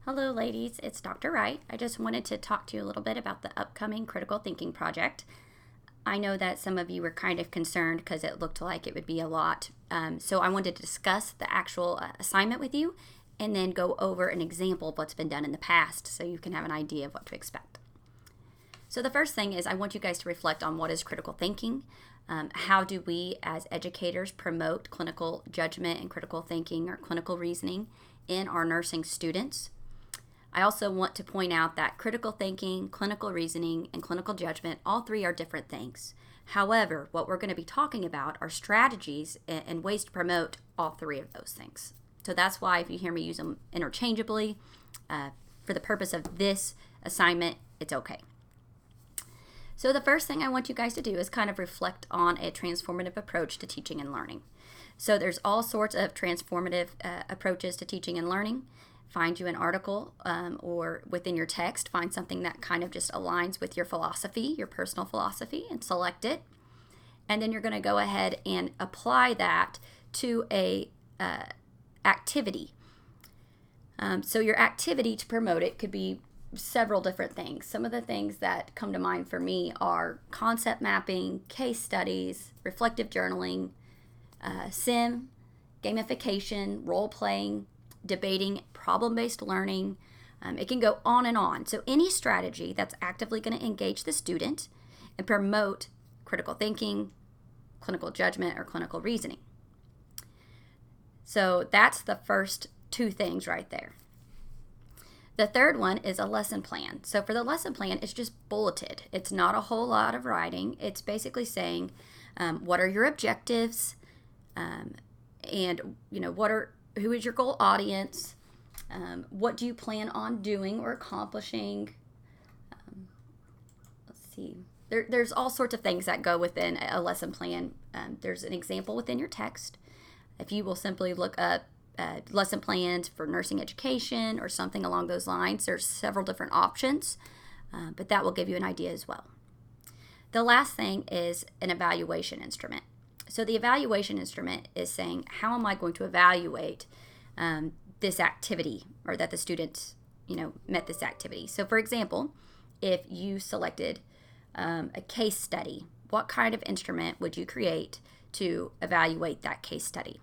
Hello, ladies. It's Dr. Wright. I just wanted to talk to you a little bit about the upcoming critical thinking project. I know that some of you were kind of concerned because it looked like it would be a lot. So I wanted to discuss the actual assignment with you and then go over an example of what's been done in the past so you can have an idea of what to expect. So the first thing is I want you guys to reflect on what is critical thinking. How do we as educators promote clinical judgment and critical thinking or clinical reasoning in our nursing students? I also want to point out that critical thinking, clinical reasoning, and clinical judgment, all three are different things. However, what we're going to be talking about are strategies and ways to promote all three of those things. So that's why if you hear me use them interchangeably, for the purpose of this assignment, it's okay. So the first thing I want you guys to do is kind of reflect on a transformative approach to teaching and learning. So there's all sorts of transformative approaches to teaching and learning. Find you an article or within your text, find something that kind of just aligns with your philosophy, your personal philosophy, and select it. And then you're going to go ahead and apply that to a activity. So your activity to promote it could be several different things. Some of the things that come to mind for me are concept mapping, case studies, reflective journaling, sim, gamification, role playing, debating, problem-based learning. It can go on and on. So any strategy that's actively going to engage the student and promote critical thinking, clinical judgment, or clinical reasoning. So that's the first two things right there. The third one is a lesson plan. So for the lesson plan, it's just bulleted. It's not a whole lot of writing. It's basically saying, what are your objectives, and who is your goal audience, what do you plan on doing or accomplishing. Let's see. There's all sorts of things that go within a lesson plan. There's an example within your text. If you will simply look up lesson plans for nursing education or something along those lines, there's several different options, but that will give you an idea as well. The last thing is an evaluation instrument. So the evaluation instrument is saying, how am I going to evaluate this activity, or that the students, met this activity? So for example, if you selected a case study, what kind of instrument would you create to evaluate that case study?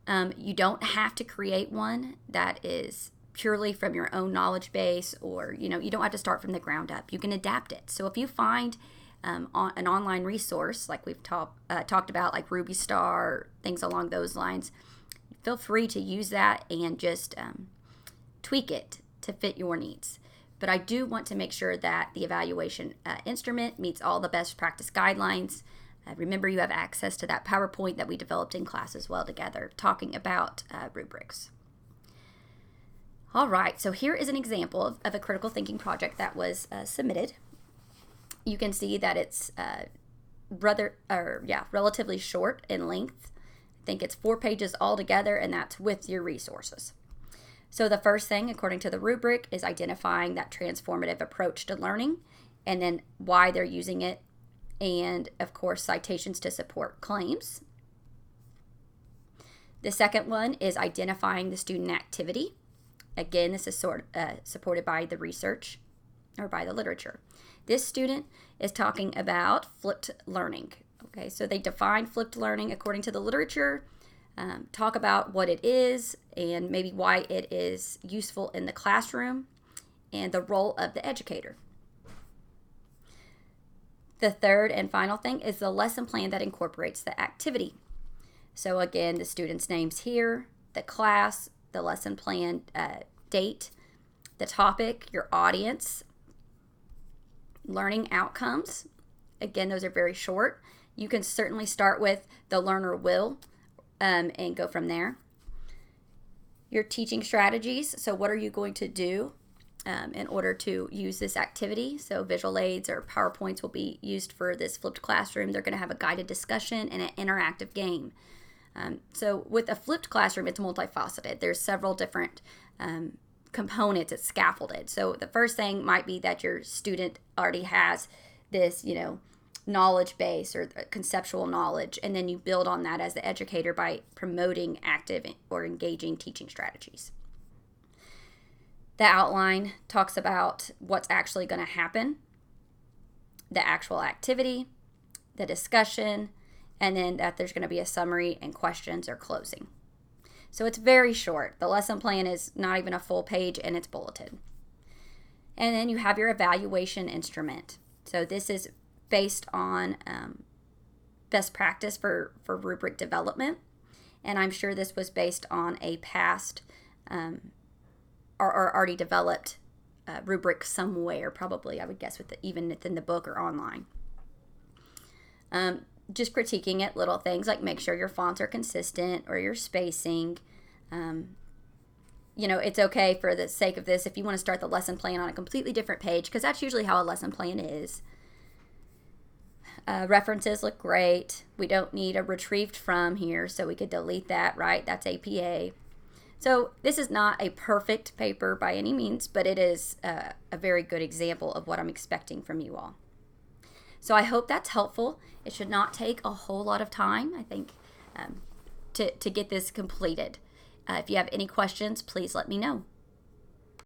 You don't have to create one that is purely from your own knowledge base, or, you don't have to start from the ground up. You can adapt it. So if you find an online resource like we've talked about, like Ruby Star, things along those lines, feel free to use that and just tweak it to fit your needs. But I do want to make sure that the evaluation instrument meets all the best practice guidelines. Remember, you have access to that PowerPoint that we developed in class as well together, talking about rubrics. All right, so here is an example of a critical thinking project that was submitted. You can see that it's relatively short in length. I think it's 4 pages altogether, and that's with your resources. So the first thing, according to the rubric, is identifying that transformative approach to learning, and then why they're using it, and of course citations to support claims. The second one is identifying the student activity. Again, this is supported by the research or by the literature. This student is talking about flipped learning. Okay, so they define flipped learning according to the literature, talk about what it is and maybe why it is useful in the classroom, and the role of the educator. The third and final thing is the lesson plan that incorporates the activity. So again, the students' names here, the class, the lesson plan date, the topic, your audience, learning outcomes. Again, those are very short. You can certainly start with the learner will and go from there. Your teaching strategies. So what are you going to do in order to use this activity? So visual aids or PowerPoints will be used for this flipped classroom. They're going to have a guided discussion and an interactive game. So with a flipped classroom, it's multifaceted. There's several different components. It's scaffolded. So the first thing might be that your student already has this, knowledge base or conceptual knowledge, and then you build on that as the educator by promoting active or engaging teaching strategies. The outline talks about what's actually going to happen, the actual activity, the discussion, and then that there's going to be a summary and questions or closing. So it's very short. The lesson plan is not even a full page and it's bulleted. And then you have your evaluation instrument. So this is based on best practice for rubric development. And I'm sure this was based on a past or already developed rubric somewhere, probably, I would guess, even within the book or online. Just critiquing it, little things like make sure your fonts are consistent or your spacing. It's okay for the sake of this if you want to start the lesson plan on a completely different page, because that's usually how a lesson plan is. References look great. We don't need a retrieved from here, so we could delete that, right? That's APA. So this is not a perfect paper by any means, but it is a very good example of what I'm expecting from you all. So I hope that's helpful. It should not take a whole lot of time, I think, to get this completed. If you have any questions, please let me know.